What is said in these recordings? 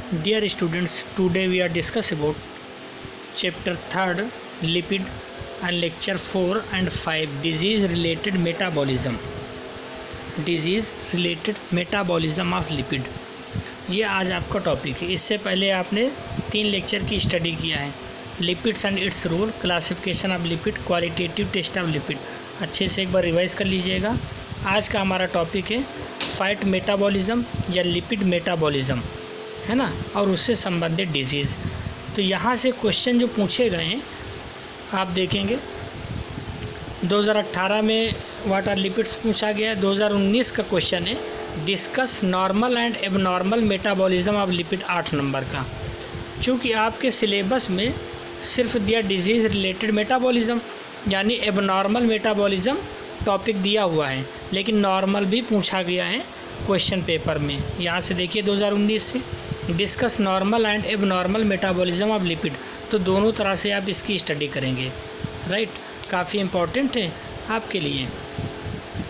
Dear students, today we are discuss about chapter 3rd lipid and lecture 4 and 5 disease related metabolism of lipid। ये आज आपका topic है। इससे पहले आपने 3 लेक्चर की स्टडी किया है, lipids and its role, classification of lipid, qualitative test of lipid. अच्छे से एक बार रिवाइज कर लीजिएगा। आज का हमारा टॉपिक है फैट मेटाबॉलिज्म या लिपिड मेटाबॉलिज्म, है ना, और उससे संबंधित डिजीज़। तो यहाँ से क्वेश्चन जो पूछे गए हैं आप देखेंगे 2018 में व्हाट आर लिपिड्स पूछा गया है। 2019 का क्वेश्चन है discuss normal and abnormal metabolism of lipid, 8 number का। चूँकि आपके सिलेबस में सिर्फ दिया डिजीज़ रिलेटेड मेटाबॉलिज्म, यानी एबनॉर्मल मेटाबॉलिज्म टॉपिक दिया हुआ है, लेकिन नॉर्मल भी पूछा गया है क्वेश्चन पेपर में। यहाँ से देखिए 2019 से discuss normal and abnormal metabolism of lipid, तो दोनों तरह से आप इसकी स्टडी करेंगे, राइट। काफ़ी इम्पोर्टेंट है आपके लिए।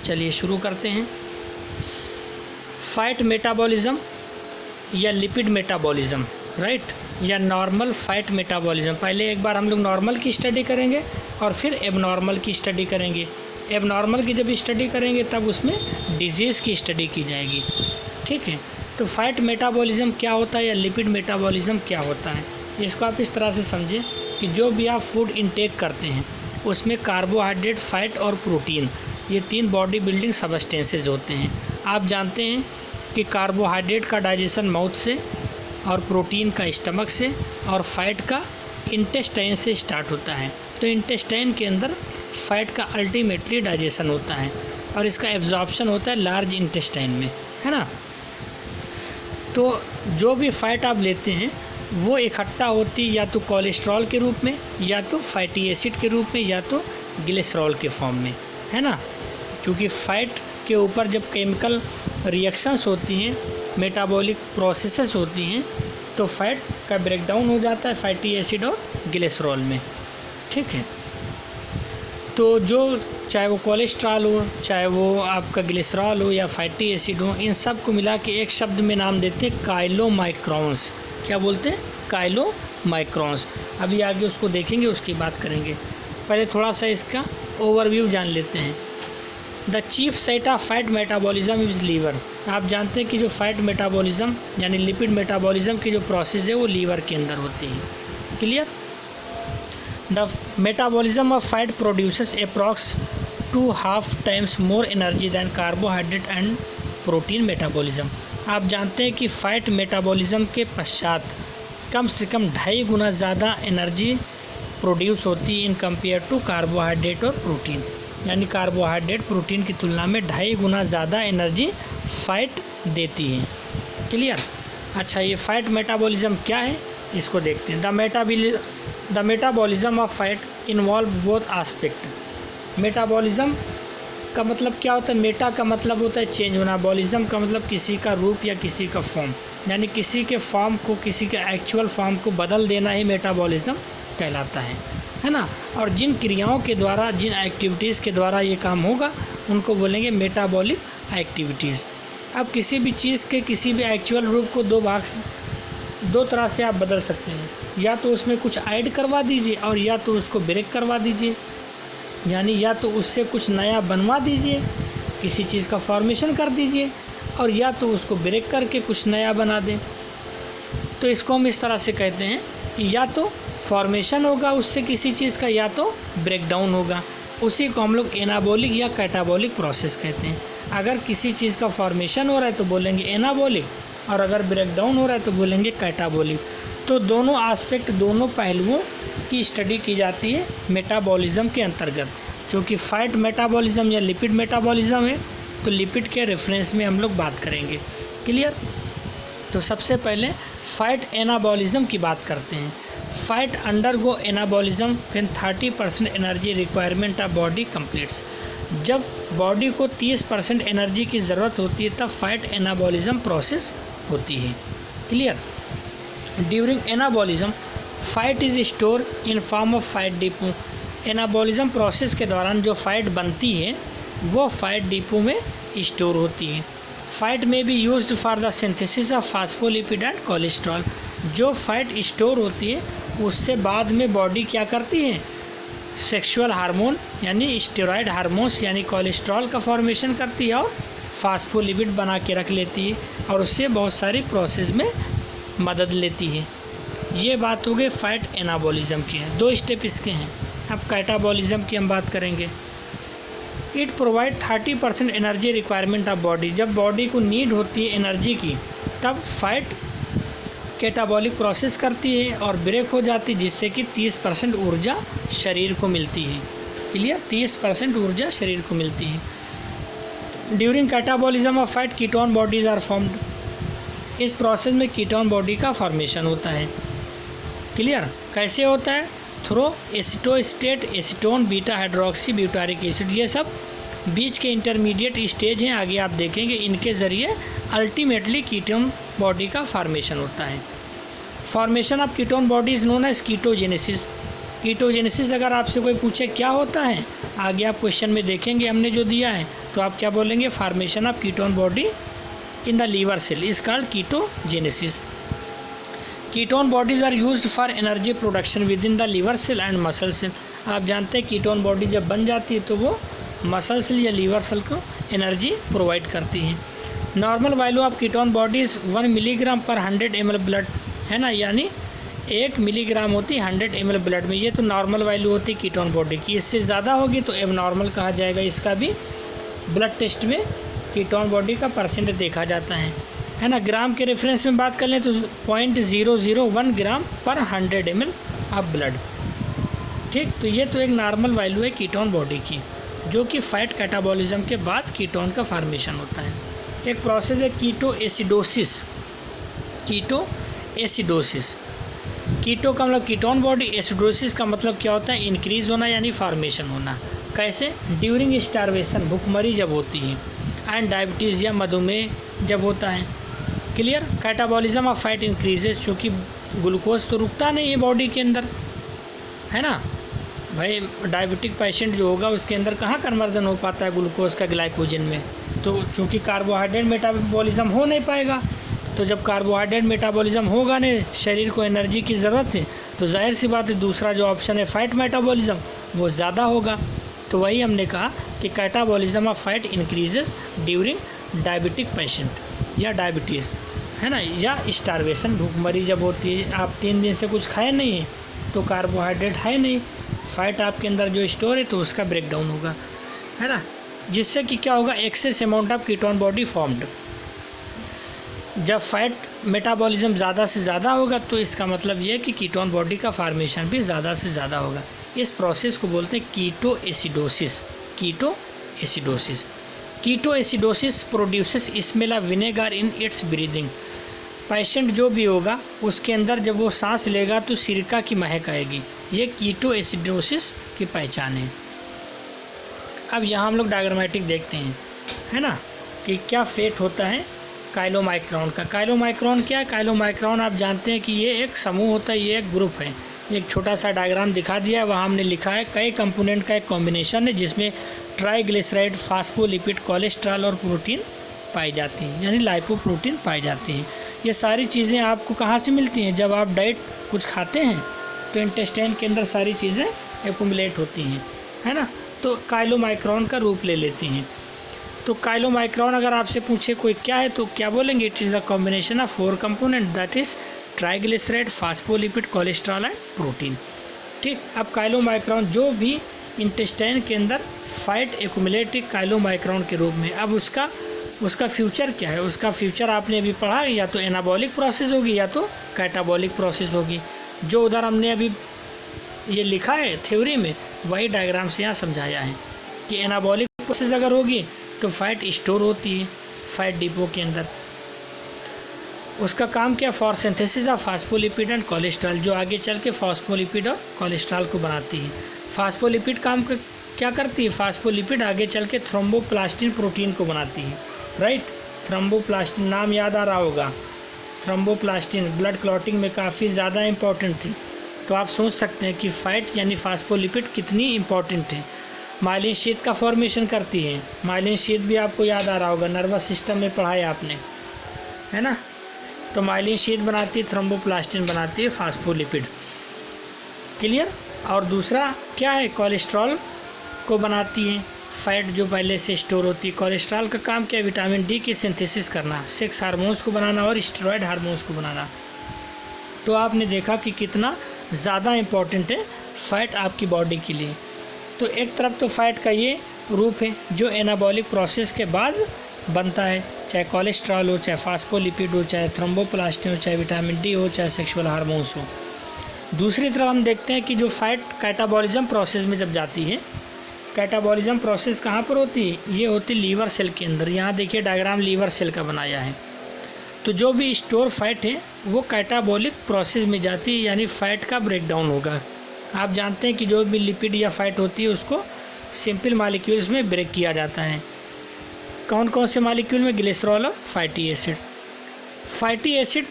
चलिए शुरू करते हैं। फैट मेटाबॉलिज्म या लिपिड मेटाबॉलिज्म, राइट, या नॉर्मल फैट मेटाबॉलिज्म। पहले एक बार हम लोग नॉर्मल की स्टडी करेंगे और फिर एबनॉर्मल की स्टडी करेंगे। एबनॉर्मल की जब स्टडी करेंगे तब उसमें डिजीज़ की स्टडी की जाएगी, ठीक है। तो फैट मेटाबॉलिज्म क्या होता है या लिपिड मेटाबॉलिज्म क्या होता है, इसको आप इस तरह से समझें कि जो भी आप फूड इंटेक करते हैं उसमें कार्बोहाइड्रेट, फैट और प्रोटीन, ये 3 बॉडी बिल्डिंग सबस्टेंसेज होते हैं। आप जानते हैं कि कार्बोहाइड्रेट का डाइजेशन माउथ से, और प्रोटीन का स्टमक से, और फैट का इंटेस्टाइन से स्टार्ट होता है। तो इंटेस्टाइन के अंदर फैट का अल्टीमेटली डाइजेशन होता है और इसका एब्जॉर्प्शन होता है लार्ज इंटेस्टाइन में, है ना। तो जो भी फैट आप लेते हैं वो इकट्ठा होती या तो कोलेस्ट्रॉल के रूप में, या तो फैटी एसिड के रूप में, या तो ग्लिसरॉल के फॉर्म में, है ना। क्योंकि फैट के ऊपर जब केमिकल रिएक्शंस होती हैं, मेटाबॉलिक प्रोसेसेस होती हैं, तो फैट का ब्रेकडाउन हो जाता है फैटी एसिड और ग्लिसरॉल में, ठीक है। तो जो चाहे वो कोलेस्ट्रॉल हो, चाहे वो आपका ग्लिसरॉल हो या फैटी एसिड हो, इन सब को मिला के एक शब्द में नाम देते हैं काइलोमाइक्रॉन्स। क्या बोलते हैं? काइलोमाइक्रॉन्स। अभी आगे उसको देखेंगे, उसकी बात करेंगे। पहले थोड़ा सा इसका ओवरव्यू जान लेते हैं। The chief site of fat metabolism is liver. आप जानते हैं कि जो फैट मेटाबॉलिज्म यानी लिपिड मेटाबॉलिज्म की जो प्रोसेस है वो लीवर के अंदर होती है। Clear? The metabolism of fat produces approx 2.5 times more energy than carbohydrate and protein metabolism. आप जानते हैं कि फैट मेटाबॉलिज्म के पश्चात कम से कम 2.5 गुना ज़्यादा एनर्जी प्रोड्यूस होती है इन कंपेयर टू कार्बोहाइड्रेट और प्रोटीन, यानी कार्बोहाइड्रेट प्रोटीन की तुलना में 2.5 गुना ज़्यादा एनर्जी फैट देती है। क्लियर? अच्छा, ये फैट मेटाबॉलिज्म क्या है इसको देखते हैं। The metabolism of fat involve both aspect. Metabolism का मतलब क्या होता है? मेटा का मतलब होता है चेंज होना, बॉलिज्म का मतलब किसी का रूप या किसी का फॉर्म, यानी किसी के फॉर्म को, किसी के एक्चुअल फॉर्म को बदल देना ही मेटाबॉलिज्म कहलाता है ना। और जिन क्रियाओं के द्वारा, जिन एक्टिविटीज़ के द्वारा ये काम होगा उनको बोलेंगे मेटाबॉलिक एक्टिविटीज़। अब किसी भी चीज़ के किसी भी एक्चुअल रूप को दो तरह से आप बदल सकते हैं। या तो उसमें कुछ ऐड करवा दीजिए और या तो उसको ब्रेक करवा दीजिए, यानी या तो उससे कुछ नया बनवा दीजिए, किसी चीज़ का फॉर्मेशन कर दीजिए, और या तो उसको ब्रेक करके कुछ नया बना दें। तो इसको हम इस तरह से कहते हैं कि या तो फॉर्मेशन होगा उससे किसी चीज़ का, या तो ब्रेकडाउन होगा। उसी को हम लोग एनाबॉलिक या कैटाबॉलिक प्रोसेस कहते हैं। अगर किसी चीज़ का फॉर्मेशन हो रहा है तो बोलेंगे एनाबॉलिक, और अगर ब्रेकडाउन हो रहा है तो बोलेंगे कैटाबॉलिक। तो दोनों आस्पेक्ट, दोनों पहलुओं की स्टडी की जाती है मेटाबॉलिज्म के अंतर्गत। क्योंकि फैट मेटाबॉलिज्म या लिपिड मेटाबॉलिज्म है तो लिपिड के रेफरेंस में हम लोग बात करेंगे। क्लियर? तो सबसे पहले फैट एनाबॉलिज्म की बात करते हैं। Fat undergo anabolism when 30% energy requirement of body completes. जब बॉडी को 30% एनर्जी की ज़रूरत होती है तब फैट एनाबॉलिज्म प्रोसेस होती है। Clear? During anabolism fat is store in form of fat depot. Anabolism process के दौरान जो फैट बनती है वो फैट डिपो में स्टोर होती है। फैट में be used for the synthesis of phospholipid and cholesterol. जो फैट स्टोर होती है उससे बाद में बॉडी क्या करती है, सेक्सुअल हार्मोन यानी स्टेरॉयड हार्मोन्स यानी कोलेस्ट्रॉल का फॉर्मेशन करती है और फास्फोलिपिड बना के रख लेती है और उससे बहुत सारी प्रोसेस में मदद लेती है। ये बात हो गई फैट एनाबॉलिज्म की है। 2 स्टेप इसके हैं। अब कैटाबॉलिज्म की हम बात करेंगे। It provide 30% energy requirement of body. जब बॉडी को नीड होती है एनर्जी की तब फैट कैटाबॉलिक प्रोसेस करती है और ब्रेक हो जाती है, जिससे कि 30% ऊर्जा शरीर को मिलती है। क्लियर, 30% ऊर्जा शरीर को मिलती है। During catabolism of fat ketone bodies are formed. इस प्रोसेस में कीटोन बॉडी का फॉर्मेशन होता है। क्लियर, कैसे होता है, through acetoacetate, acetone, beta hydroxy butyric acid, ये सब बीच के इंटरमीडिएट स्टेज हैं, आगे आप देखेंगे। इनके ज़रिए अल्टीमेटली कीटोन बॉडी का फॉर्मेशन होता है। Formation of ketone body is known as ketogenesis. Ketogenesis अगर आपसे कोई पूछे क्या होता है, आगे आप क्वेश्चन में देखेंगे हमने जो दिया है, तो आप क्या बोलेंगे, formation of ketone body in the liver cell is called ketogenesis. Ketone bodies are used for energy production within the liver cell and muscle cell. आप जानते हैं कीटोन बॉडी जब बन जाती है तो वो मसल सेल या लीवर सेल को एनर्जी प्रोवाइड करती है। Normal value of ketone bodies 1 milligram पर 100 ml ब्लड है ना, यानी 1 मिलीग्राम होती है 100 ml ब्लड में। ये तो नॉर्मल वैल्यू होती है कीटोन बॉडी की। इससे ज़्यादा होगी तो एबनॉर्मल कहा जाएगा। इसका भी ब्लड टेस्ट में कीटोन बॉडी का परसेंट देखा जाता है ना। ग्राम के रेफरेंस में बात कर लें तो 0.001 ग्राम पर 100 ml ऑफ ब्लड। ठीक, तो ये तो एक नॉर्मल वैल्यू है कीटोन बॉडी की, जो कि फैट कैटाबॉलिज्म के बाद कीटोन का फॉर्मेशन होता है। एक प्रोसेस है कीटो एसिडोसिस। कीटो एसिडोसिस, कीटो का मतलब कीटोन बॉडी, एसिडोसिस का मतलब क्या होता है, इंक्रीज होना यानी फॉर्मेशन होना। कैसे, ड्यूरिंग स्टारवेशन, भुखमरी जब होती है, एंड डायबिटीज़ या मधुमेह जब होता है। Clear, catabolism of fat increases, क्योंकि ग्लूकोज तो रुकता नहीं है बॉडी के अंदर, है ना भाई। डायबिटिक पेशेंट जो होगा उसके अंदर कहाँ कन्वर्जन हो पाता है ग्लूकोज का ग्लाइकोजन में, तो चूँकि कार्बोहाइड्रेट मेटाबॉलिज्म हो नहीं पाएगा। तो जब कार्बोहाइड्रेट मेटाबॉलिज्म होगा नहीं, शरीर को एनर्जी की ज़रूरत है, तो जाहिर सी बात है दूसरा जो ऑप्शन है फैट मेटाबॉलिज्म वो ज़्यादा होगा। तो वही हमने कहा कि catabolism of fat increases during diabetic patient या डायबिटीज़, है ना, या स्टारवेशन, भूखमरी जब होती है, आप 3 दिन से कुछ खाए नहीं है तो कार्बोहाइड्रेट है नहीं, फैट आपके अंदर जो स्टोर है तो उसका ब्रेकडाउन होगा, है ना, जिससे कि क्या होगा, access amount of ketone body formed. जब फैट मेटाबॉलिज्म ज़्यादा से ज़्यादा होगा तो इसका मतलब ये है कि कीटोन बॉडी का फॉर्मेशन भी ज़्यादा से ज़्यादा होगा। इस प्रोसेस को बोलते हैं ketoacidosis. Ketoacidosis, ketoacidosis produces smell of vinegar in its breathing. Patient जो भी होगा उसके अंदर जब वो सांस लेगा तो सिरका की महक आएगी। ये कीटो एसिडोसिस की पहचान है। अब यहाँ हम लोग डायग्रामेटिक देखते हैं, है ना, कि क्या फेट होता है काइलोमाइक्रोन का। काइलोमाइक्रोन क्या है, काइलोमाइक्रोन आप जानते हैं कि ये एक समूह होता है, ये एक ग्रुप है। एक छोटा सा डायग्राम दिखा दिया है, वहाँ हमने लिखा है कई कंपोनेंट का एक कॉम्बिनेशन है जिसमें ट्राइग्लिसराइड, फास्फोलिपिड, कोलेस्ट्रॉल और प्रोटीन पाई जाती हैं, यानी लाइपोप्रोटीन पाई जाती हैं। ये सारी चीज़ें आपको कहाँ से मिलती हैं, जब आप डाइट कुछ खाते हैं तो इंटेस्टाइन के अंदर सारी चीज़ें एक्युमुलेट होती हैं, है ना, तो काइलोमाइक्रोन का रूप ले लेती हैं। तो काइलोमाइक्रोन अगर आपसे पूछे कोई क्या है तो क्या बोलेंगे, it is a combination of 4 component, that is triglyceride, phospholipid, cholesterol and protein. ठीक, अब काइलोमाइक्रोन जो भी इंटेस्टाइन के अंदर फैट एक्युमुलेटेड काइलोमाइक्रोन के रूप में, अब उसका फ्यूचर क्या है, उसका फ्यूचर आपने अभी पढ़ा, या तो एनाबॉलिक प्रोसेस होगी या तो कैटाबॉलिक प्रोसेस होगी। जो उधर हमने अभी ये लिखा है थ्योरी में, वही डायग्राम से यहाँ समझाया है कि एनाबॉलिक प्रोसेस अगर होगी तो फैट स्टोर होती है फैट डिपो के अंदर। उसका काम क्या, for synthesis of phospholipid and cholesterol, जो आगे चल के फास्फोलिपिड और कोलेस्ट्रॉल को बनाती है। फास्फोलिपिड काम क्या करती है, फास्फोलिपिड आगे चल के थ्रोम्बोप्लास्टिन प्रोटीन को बनाती है, राइट। थ्रोम्बोप्लास्टिन नाम याद आ रहा होगा, थ्रोम्बोप्लास्टिन ब्लड क्लॉटिंग में काफ़ी ज़्यादा इंपॉर्टेंट थी। तो आप सोच सकते हैं कि फैट यानी फास्फोलिपिड कितनी इंपॉर्टेंट है। माइलिन शीथ का फॉर्मेशन करती है। माइलिन शीथ भी आपको याद आ रहा होगा, नर्वस सिस्टम में पढ़ा है आपने, है ना। तो माइलिन शीथ बनाती है, थ्रोम्बोप्लास्टिन बनाती है फास्फोलिपिड। क्लियर। और दूसरा क्या है, कोलेस्ट्रॉल को बनाती है, फैट जो पहले से स्टोर होती है। कोलेस्ट्रॉल का काम क्या है, विटामिन डी की सिंथेसिस करना, सेक्स हार्मोन्स को बनाना और स्टेरॉयड हार्मोन्स को बनाना। तो आपने देखा कि कितना ज़्यादा इम्पॉर्टेंट है फ़ैट आपकी बॉडी के लिए। तो एक तरफ तो फैट का ये रूप है जो एनाबॉलिक प्रोसेस के बाद बनता है, चाहे कोलेस्ट्रॉल हो, चाहे फास्फोलिपिड हो, चाहे थ्रोम्बोप्लास्टिन हो, चाहे विटामिन डी हो, चाहे सेक्सुअल हार्मोन्स हो। दूसरी तरफ हम देखते हैं कि जो फैट कैटाबॉलिज्म प्रोसेस में जब जाती है, कैटाबॉलिज्म प्रोसेस कहाँ पर होती है, ये होती है लीवर सेल के अंदर। यहाँ देखिए डायग्राम लीवर सेल का बनाया है। तो जो भी स्टोर फैट है वो कैटाबॉलिक प्रोसेस में जाती है, यानी फैट का ब्रेकडाउन होगा। आप जानते हैं कि जो भी लिपिड या फैट होती है उसको सिंपल मॉलिक्यूल्स में ब्रेक किया जाता है। कौन कौन से मॉलिक्यूल में, ग्लिसरॉल और फैटी एसिड। फैटी एसिड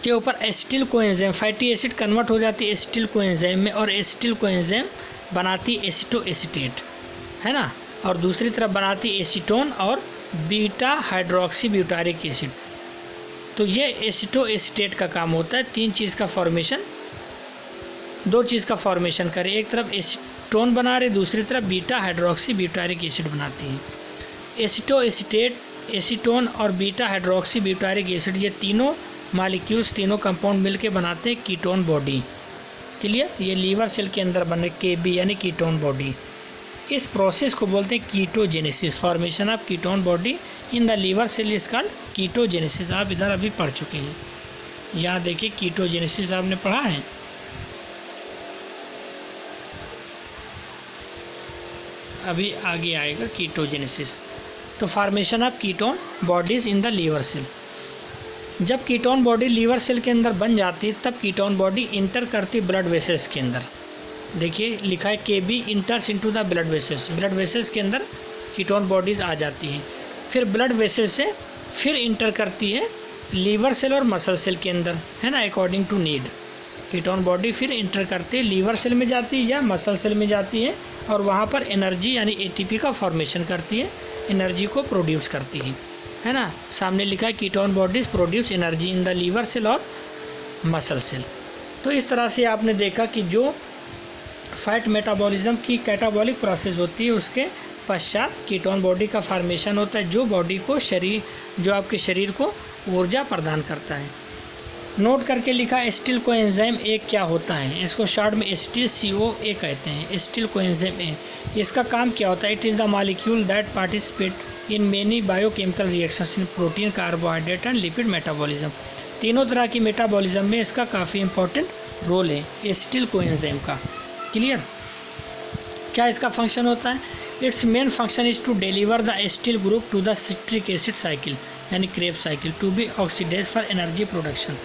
के ऊपर acetyl coenzyme, fatty acid convert हो जाती है एसिटिल कोएंजाइम में, और एसिटिल कोएंजाइम बनाती एसिटोएसिटेट, है ना। और दूसरी तरफ बनाती एसीटोन और बीटा हाइड्रोक्सी ब्यूटारिक एसिड। तो ये एसिटोएसिटेट का काम होता है, तीन चीज़ का फॉर्मेशन, दो चीज़ का फॉर्मेशन करे। एक तरफ एसीटोन बना रहे, दूसरी तरफ बीटा हाइड्रोक्सी ब्यूटारिक एसिड बनाती है। एसिटोएसिटेट, एसीटोन और बीटा हाइड्रोक्सी ब्यूटारिक एसिड, ये तीनों मॉलिक्यूल्स, तीनों कंपाउंड मिलके बनाते हैं कीटोन बॉडी। क्लियर। ये लीवर सेल के अंदर बने केबी यानी कीटोन बॉडी। इस प्रोसेस को बोलते हैं ketogenesis. Formation of ketone body in the liver cell is called ketogenesis. आप इधर अभी पढ़ चुके हैं, यहाँ देखिए कीटोजेनेसिस आपने पढ़ा है। अभी आगे आएगा कीटोजेनेसिस। तो formation of ketone bodies in the liver cell. जब कीटोन बॉडी लीवर सेल के अंदर बन जाती है तब कीटोन बॉडी इंटर करती ब्लड वेसल्स के अंदर। देखिए लिखा है KB enters into the blood vessels. Blood vessels के अंदर कीटोन बॉडीज़ आ जाती हैं, फिर ब्लड वेसल से फिर इंटर करती है लीवर सेल और मसल सेल के अंदर, है ना, according to need. Ketone body फिर इंटर करती है, लीवर सेल में जाती है या मसल सेल में जाती है, और वहाँ पर एनर्जी यानी एटीपी का फॉर्मेशन करती है, एनर्जी को प्रोड्यूस करती है ना। सामने लिखा है ketone bodies produce energy in the liver cell और मसल सेल। तो इस तरह से आपने देखा कि जो फैट मेटाबॉलिज्म की कैटाबॉलिक प्रोसेस होती है उसके पश्चात कीटोन बॉडी का फॉर्मेशन होता है, जो बॉडी को जो आपके शरीर को ऊर्जा प्रदान करता है। नोट करके लिखा एसिटिल कोएंजाइम ए क्या होता है, इसको शॉर्ट में एसिटिल CoA कहते हैं। एसिटिल कोएंजाइम ए, इसका काम क्या होता है, it is the molecule that participate in many biochemical reactions in protein, carbohydrate and lipid metabolism. तीनों तरह की मेटाबॉलिज्म में इसका काफ़ी इंपॉर्टेंट रोल है एसिटिल कोएंजाइम का। क्लियर। क्या इसका फंक्शन होता है, its main function is to deliver the acetyl group to the citric acid cycle यानी Krebs cycle to be oxidise for energy production.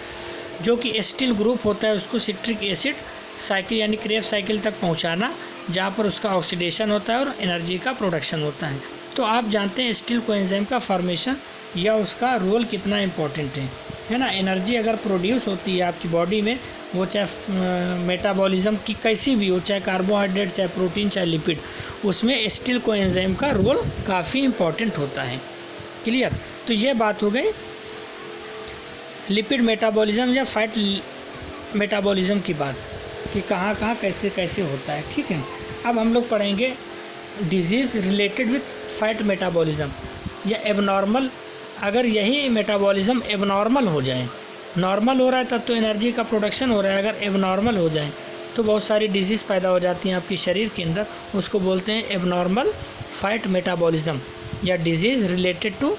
जो कि एसिटिल ग्रुप होता है उसको सिट्रिक एसिड साइकिल यानी क्रेब साइकिल तक पहुंचाना, जहां पर उसका ऑक्सीडेशन होता है और एनर्जी का प्रोडक्शन होता है। तो आप जानते हैं एसिटिल कोएंजाइम का फॉर्मेशन या उसका रोल कितना इम्पोर्टेंट है ना। एनर्जी अगर प्रोड्यूस होती है आपकी बॉडी में, वो चाहे मेटाबॉलिज्म की कैसी भी हो, चाहे कार्बोहाइड्रेट, चाहे प्रोटीन, चाहे लिपिड, उसमें एसिटिल कोएंजाइम का रोल काफ़ी इम्पोर्टेंट होता है। क्लियर। तो ये बात हो गई लिपिड मेटाबॉलिज्म या फैट मेटाबॉलिज्म की बात, कि कहाँ कहाँ कैसे कैसे होता है। ठीक है। अब हम लोग पढ़ेंगे disease related with fat metabolism या एबनॉर्मल। अगर यही मेटाबॉलिज्म एबनॉर्मल हो जाए, नॉर्मल हो रहा है तब तो एनर्जी का प्रोडक्शन हो रहा है, अगर एबनॉर्मल हो जाए तो बहुत सारी डिजीज़ पैदा हो जाती हैं आपके शरीर के अंदर, उसको बोलते हैं एबनॉर्मल फैट मेटाबॉलिज्म या disease related to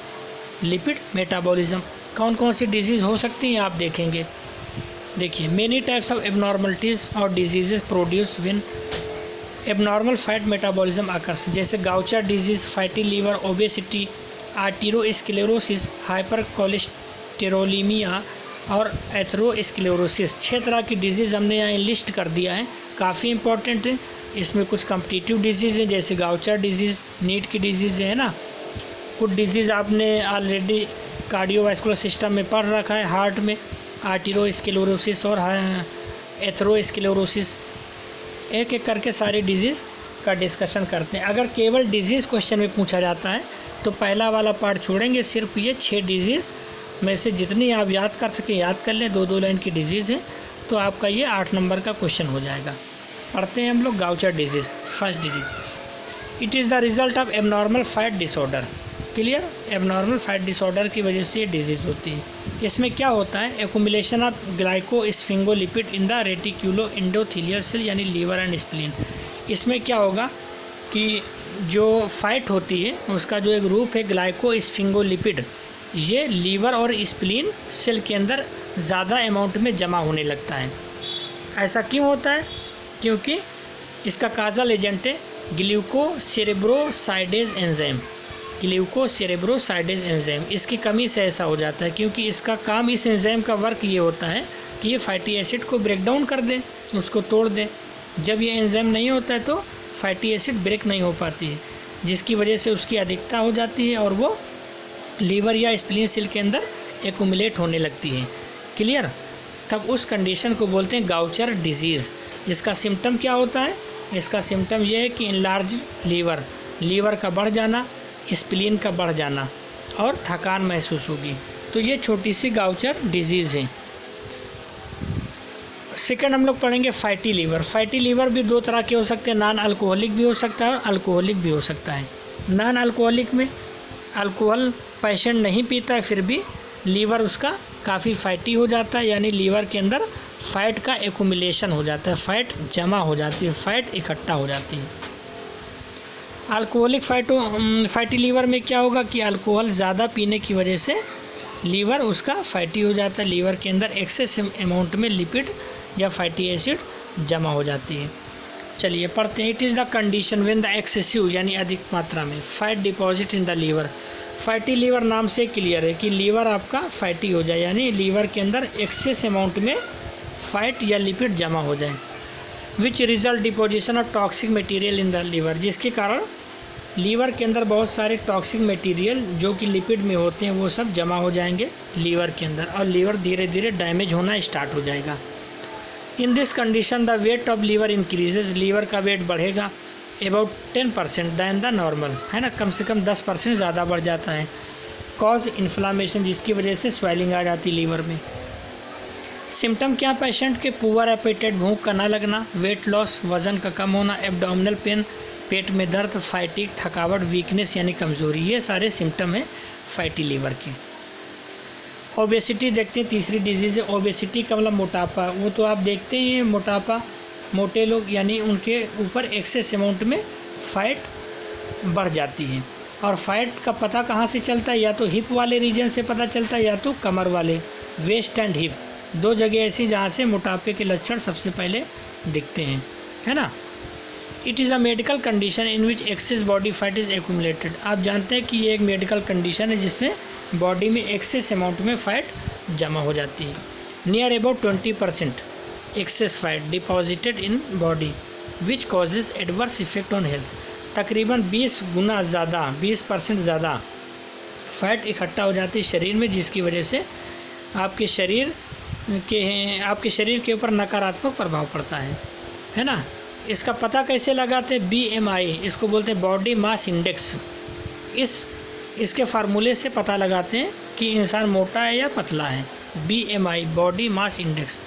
lipid metabolism. कौन कौन सी डिजीज़ हो सकती हैं आप देखेंगे। देखिए मेनी टाइप्स ऑफ एबनॉर्मलिटीज़ और diseases produce when abnormal fat metabolism occurs, जैसे Gaucher disease, fatty liver, obesity, arteriosclerosis, hypercholesterolemia और एथेरोस्क्लेरोसिस। 6 तरह की डिजीज़ हमने यहाँ लिस्ट कर दिया है, काफ़ी इंपॉर्टेंट है। इसमें कुछ कॉम्पिटिटिव डिजीज़ है जैसे गाउचर डिजीज़, नीट की डिजीज़ है ना। कुछ डिजीज़ आपने ऑलरेडी कार्डियोवास्कुलर सिस्टम में पढ़ रखा है, हार्ट में आर्टेरियोस्क्लेरोसिस और एथेरोस्क्लेरोसिस। एक एक करके सारी डिजीज़ का डिस्कशन करते हैं। अगर केवल डिजीज़ क्वेश्चन में पूछा जाता है तो पहला वाला पार्ट छोड़ेंगे, सिर्फ ये 6 डिजीज़ में से जितनी आप याद कर सकें याद कर लें, 2-2 लाइन की डिजीज़ है, तो आपका ये 8 नंबर का क्वेश्चन हो जाएगा। पढ़ते हैं हम लोग Gaucher disease. First disease, it is the result of abnormal fat disorder. Clear, abnormal fat disorder की वजह से ये डिजीज़ होती है। इसमें क्या होता है, accumulation of glycosphingolipid in the reticulo endothelial cell यानी लीवर एंड स्प्लीन। इसमें क्या होगा कि जो फैट होती है उसका जो एक रूप है ग्लाइकोस्फिंगोलिपिड, ये लीवर और स्प्लीन सेल के अंदर ज़्यादा अमाउंट में जमा होने लगता है। ऐसा क्यों होता है, क्योंकि इसका काजल एजेंट है ग्लूकोसेरेब्रोसाइडेज एंजाइम। ग्लूकोसेरेब्रोसाइडेज एंजाइम, इसकी कमी से ऐसा हो जाता है, क्योंकि इसका काम, इस एंजाइम का वर्क ये होता है कि ये फैटी एसिड को ब्रेक डाउन कर दे, उसको तोड़ दे। जब ये एंजाइम नहीं होता है तो फैटी एसिड ब्रेक नहीं हो पाती है, जिसकी वजह से उसकी अधिकता हो जाती है और वो लीवर या स्प्लीन सेल के अंदर एक्यूमुलेट होने लगती है। क्लियर, तब उस कंडीशन को बोलते हैं गाउचर डिजीज़। इसका सिम्टम क्या होता है, इसका सिम्टम ये है कि इनलार्ज लीवर, लीवर का बढ़ जाना, स्प्लीन का बढ़ जाना और थकान महसूस होगी। तो ये छोटी सी गाउचर डिजीज़ है। सेकंड हम लोग पढ़ेंगे फैटी लीवर। फैटी लीवर भी 2 तरह के हो सकते हैं, नॉन अल्कोहलिक भी हो सकता है और अल्कोहलिक भी हो सकता है। नॉन अल्कोहलिक में अल्कोहल पेशेंट नहीं पीता है, फिर भी लीवर उसका काफ़ी फैटी हो जाता है, यानी लीवर के अंदर फैट का एक्यूमुलेशन हो जाता है, फैट जमा हो जाती है, फैट इकट्ठा हो जाती है। अल्कोहलिक फैटी लीवर में क्या होगा कि अल्कोहल ज़्यादा पीने की वजह से लीवर उसका फैटी हो जाता है, लीवर के अंदर एक्सेस अमाउंट में लिपिड या फैटी एसिड जमा हो जाती है। चलिए पढ़ते हैं। It is the condition when the excessive यानी अधिक मात्रा में fat deposit in the liver. Fatty liver नाम से क्लियर है कि लीवर आपका फैटी हो जाए, यानी लीवर के अंदर एक्सेस अमाउंट में फैट या लिपिड जमा हो जाए। Which result deposition of toxic material in the liver, जिसके कारण लीवर के अंदर बहुत सारे टॉक्सिक मटेरियल जो कि लिपिड में होते हैं वो सब जमा हो जाएंगे लीवर के अंदर और लीवर धीरे धीरे डैमेज होना स्टार्ट हो जाएगा। In this condition the weight of liver increases, liver का वेट बढ़ेगा अबाउट 10% दैन द नॉर्मल, है ना, कम से कम 10% ज़्यादा बढ़ जाता है। कॉज इन्फ्लामेशन, जिसकी वजह से स्वेलिंग आ जाती लीवर में। सिम्टम क्या, पेशेंट के पुअर एपेटाइट, भूख का ना लगना, वेट लॉस, वज़न का कम होना, एब्डोमिनल पेन, पेट में दर्द, फैटिक, थकावट, वीकनेस यानी कमज़ोरी, ये सारे सिम्टम हैं फैटी लीवर के। ओबेसिटी देखते हैं, तीसरी डिजीज़ है ओबेसिटी का मतलब मोटापा। वो तो आप देखते ही हैं, मोटापा, मोटे लोग यानी उनके ऊपर एक्सेस अमाउंट में फ़ैट बढ़ जाती है। और फैट का पता कहाँ से चलता है, या तो हिप वाले रीजन से पता चलता है या तो कमर वाले, वेस्ट एंड हिप, 2 जगह ऐसी जहाँ से मोटापे के लक्षण सबसे पहले दिखते हैं, है ना। It is a medical condition in which access body fat is accumulated. आप जानते हैं कि ये एक मेडिकल कंडीशन है जिसमें बॉडी में एक्सेस अमाउंट में फ़ैट जमा हो जाती है। Near about 20% access fat deposited in body which causes adverse effect on health. तकरीबन 20 गुना ज़्यादा, 20% ज़्यादा फैट इकट्ठा हो जाती है शरीर में, जिसकी वजह से आपके शरीर के ऊपर नकारात्मक प्रभाव पड़ता है ना। इसका पता कैसे लगाते हैं, BMI, इसको बोलते हैं बॉडी मास इंडेक्स। इसके फार्मूले से पता लगाते हैं कि इंसान मोटा है या पतला है। BMI body mass index.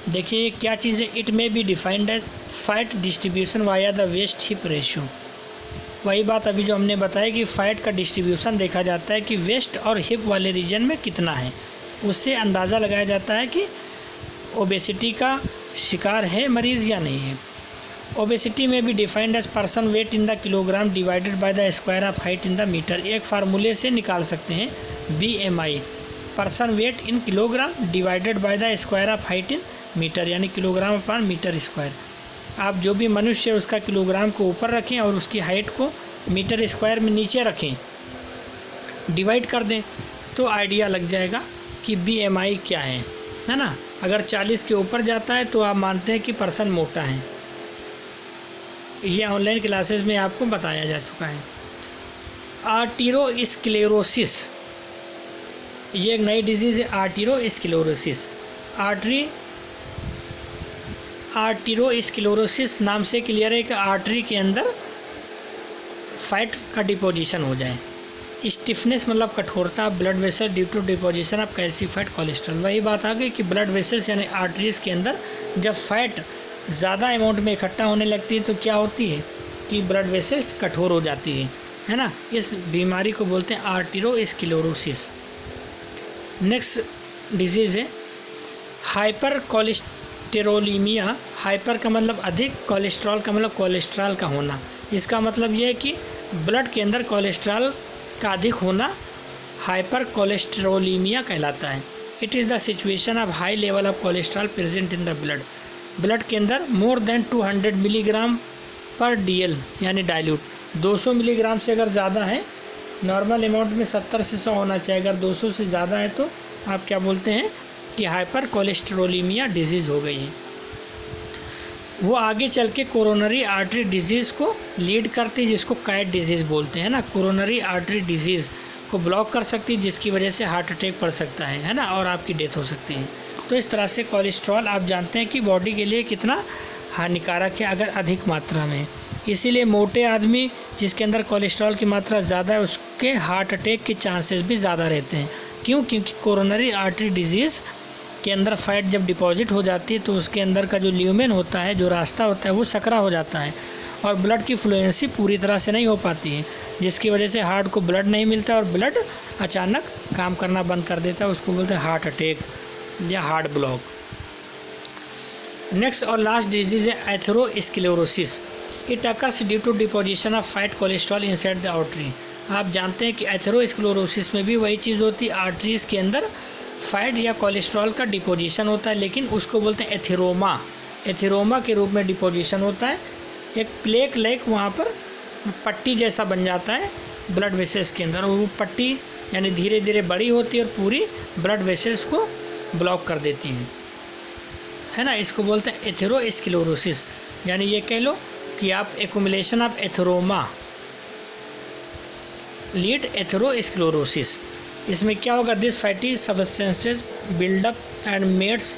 देखिए क्या चीज़ है, it may be defined as fat distribution via the waist hip ratio. वही बात अभी जो हमने बताया कि फ़ैट का डिस्ट्रीब्यूशन देखा जाता है कि वेस्ट और हिप वाले रीजन में कितना है, उससे अंदाज़ा लगाया जाता है कि ओबेसिटी का शिकार है मरीज़ या नहीं है। ओबेसिटी में भी defined as person weight in the kilogram divided by the square of height in the metre. एक फार्मूले से निकाल सकते हैं BMI, person weight in kilogram divided by the square of height in metre, यानी किलोग्राम अपॉन मीटर स्क्वायर। आप जो भी मनुष्य है उसका किलोग्राम को ऊपर रखें और उसकी हाइट को मीटर स्क्वायर में नीचे रखें, डिवाइड कर दें तो आइडिया लग जाएगा कि BMI क्या है ना। अगर 40 के ऊपर जाता है तो आप मानते हैं कि पर्सन मोटा है। ये ऑनलाइन क्लासेस में आपको बताया जा चुका है। आर्टेरोस्क्लेरोसिस, ये एक नई डिजीज़ है, आर्टेरोस्क्लेरोसिस। आर्टेरियोस्क्लेरोसिस नाम से क्लियर है कि आर्टरी के अंदर फैट का डिपोजिशन हो जाए। स्टिफनेस मतलब कठोरता, blood vessel due to deposition of calcified cholesterol. वही बात आ गई कि ब्लड वेसल्स यानी आर्टरीज के अंदर जब फैट ज़्यादा अमाउंट में इकट्ठा होने लगती है तो क्या होती है कि ब्लड वेसल्स कठोर हो जाती है ना। इस बीमारी को बोलते हैं आर्टेरियोस्क्लेरोसिस। नेक्स्ट डिजीज़ है हाइपर कोलेस्टेरोलीमिया। हाइपर का मतलब अधिक, कोलेस्ट्रॉल का मतलब कोलेस्ट्रॉल का होना। इसका मतलब यह है कि ब्लड के अंदर कोलेस्ट्रॉल का अधिक होना हाइपर कोलेस्टेरोलीमिया कहलाता है। It is the situation of high level of cholesterol present in the blood. Blood के अंदर मोर देन 200 मिलीग्राम पर DL यानी डाइल्यूट, 200 मिलीग्राम से अगर ज़्यादा है, नॉर्मल अमाउंट में 70 से 100 होना चाहिए, अगर 200 से ज़्यादा है तो आप क्या बोलते हैं कि हाइपर कोलेस्टेरोलीमिया डिजीज़ हो गई है। वो आगे चल के कोरोनरी आर्टरी डिजीज़ को लीड करती है, जिसको कैट डिजीज़ बोलते हैं ना। कोरोनरी आर्टरी डिजीज़ को ब्लॉक कर सकती है, जिसकी वजह से हार्ट अटैक पड़ सकता है ना, और आपकी डेथ हो सकती है। तो इस तरह से कोलेस्ट्रॉल आप जानते हैं कि बॉडी के लिए कितना हानिकारक है अगर अधिक मात्रा में। इसीलिए मोटे आदमी जिसके अंदर कोलेस्ट्रॉल की मात्रा ज़्यादा है उसके हार्ट अटैक के चांसेस भी ज़्यादा रहते हैं। क्यों? क्योंकि कोरोनरी आर्टरी डिजीज़ के अंदर फैट जब डिपॉजिट हो जाती है तो उसके अंदर का जो ल्यूमेन होता है, जो रास्ता होता है, वो सकरा हो जाता है और ब्लड की फ्लुएंसी पूरी तरह से नहीं हो पाती है, जिसकी वजह से हार्ट को ब्लड नहीं मिलता और ब्लड अचानक काम करना बंद कर देता है। उसको बोलते हैं हार्ट अटैक या हार्ट ब्लॉक। नेक्स्ट और लास्ट डिजीज़ है atherosclerosis. It occurs due to deposition of fat cholesterol inside the artery. आप जानते हैं कि एथेरोस्क्लेरोसिस में भी वही चीज़ होती है, आर्टरीज़ के अंदर फैट या कोलेस्ट्रॉल का डिपोजिशन होता है, लेकिन उसको बोलते हैं एथेरोमा। एथेरोमा के रूप में डिपोजिशन होता है। एक प्लेक लाइक वहाँ पर पट्टी जैसा बन जाता है ब्लड वेसल्स के अंदर, और वो पट्टी यानी धीरे धीरे बड़ी होती है और पूरी ब्लड वेसल्स को ब्लॉक कर देती है ना। इसको बोलते हैं एथेरोस्क्लेरोसिस। यानी ये कह लो कि आप accumulation of atheroma lead atherosclerosis. इसमें क्या होगा, this fatty substances build up and makes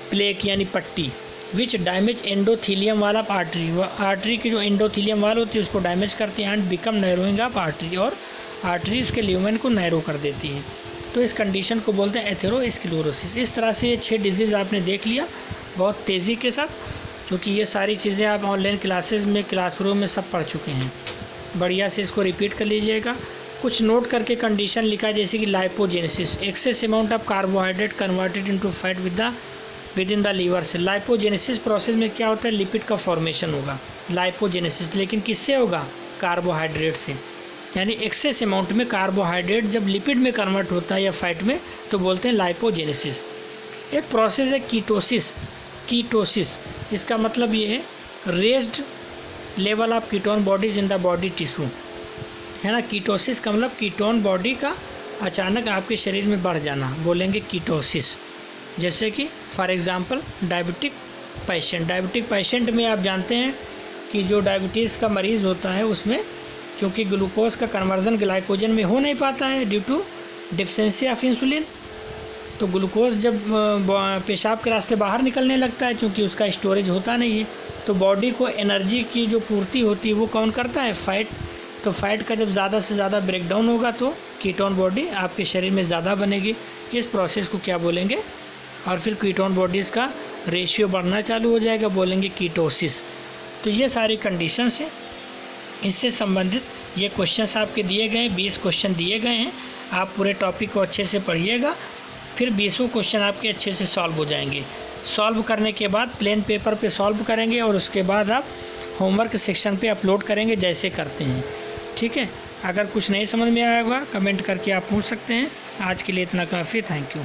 plaque यानी पट्टी which damage endothelium wall of artery. Artery की जो एंडोथीलियम वाल होती है उसको डैमेज करती है and become narrowing of artery, और आर्टरीज के ल्यूमेन को नैरो कर देती है। तो इस कंडीशन को बोलते हैं एथेरोस्क्लेरोसिस। इस तरह से ये 6 डिजीज़ आपने देख लिया बहुत तेज़ी के साथ, क्योंकि ये सारी चीज़ें आप ऑनलाइन क्लासेज में क्लासरूम में सब पढ़ चुके हैं। बढ़िया से इसको रिपीट कर लीजिएगा। कुछ नोट करके कंडीशन लिखा है, जैसे कि lipogenesis, excess amount of carbohydrate converted into fat within the liver से। लाइपोजेनेसिस प्रोसेस में क्या होता है, लिपिड का फॉर्मेशन होगा लाइपोजेनेसिस, लेकिन किससे होगा, कार्बोहाइड्रेट से। यानी एक्सेस अमाउंट में कार्बोहाइड्रेट जब लिपिड में कन्वर्ट होता है या फैट में तो बोलते हैं लाइपोजेनेसिस। एक प्रोसेस है कीटोसिस। कीटोसिस इसका मतलब ये है raised level of ketone bodies in the body tissue, है ना। कीटोसिस का मतलब कीटोन बॉडी का अचानक आपके शरीर में बढ़ जाना, बोलेंगे कीटोसिस। जैसे कि फॉर एग्जांपल डायबिटिक पेशेंट में आप जानते हैं कि जो डायबिटीज़ का मरीज़ होता है उसमें क्योंकि ग्लूकोज का कन्वर्जन ग्लाइकोजन में हो नहीं पाता है due to deficiency of insulin, तो ग्लूकोज जब पेशाब के रास्ते बाहर निकलने लगता है, क्योंकि उसका स्टोरेज होता नहीं है, तो बॉडी को एनर्जी की जो पूर्ति होती है वो कौन करता है, फैट। तो फैट का जब ज़्यादा से ज़्यादा ब्रेकडाउन होगा तो कीटोन बॉडी आपके शरीर में ज़्यादा बनेगी। इस प्रोसेस को क्या बोलेंगे, और फिर कीटोन बॉडीज़ का रेशियो बढ़ना चालू हो जाएगा, बोलेंगे कीटोसिस। तो ये सारी कंडीशंस हैं। इससे संबंधित ये क्वेश्चंस आपके दिए गए हैं, 20 क्वेश्चन दिए गए हैं। आप पूरे टॉपिक को अच्छे से पढ़िएगा, फिर 20 क्वेश्चन आपके अच्छे से सॉल्व हो जाएंगे। सॉल्व करने के बाद प्लेन पेपर पे सॉल्व करेंगे और उसके बाद आप होमवर्क सेक्शन पे अपलोड करेंगे जैसे करते हैं, ठीक है। अगर कुछ नहीं समझ में आया होगा कमेंट करके आप पूछ सकते हैं। आज के लिए इतना काफ़ी, थैंक यू।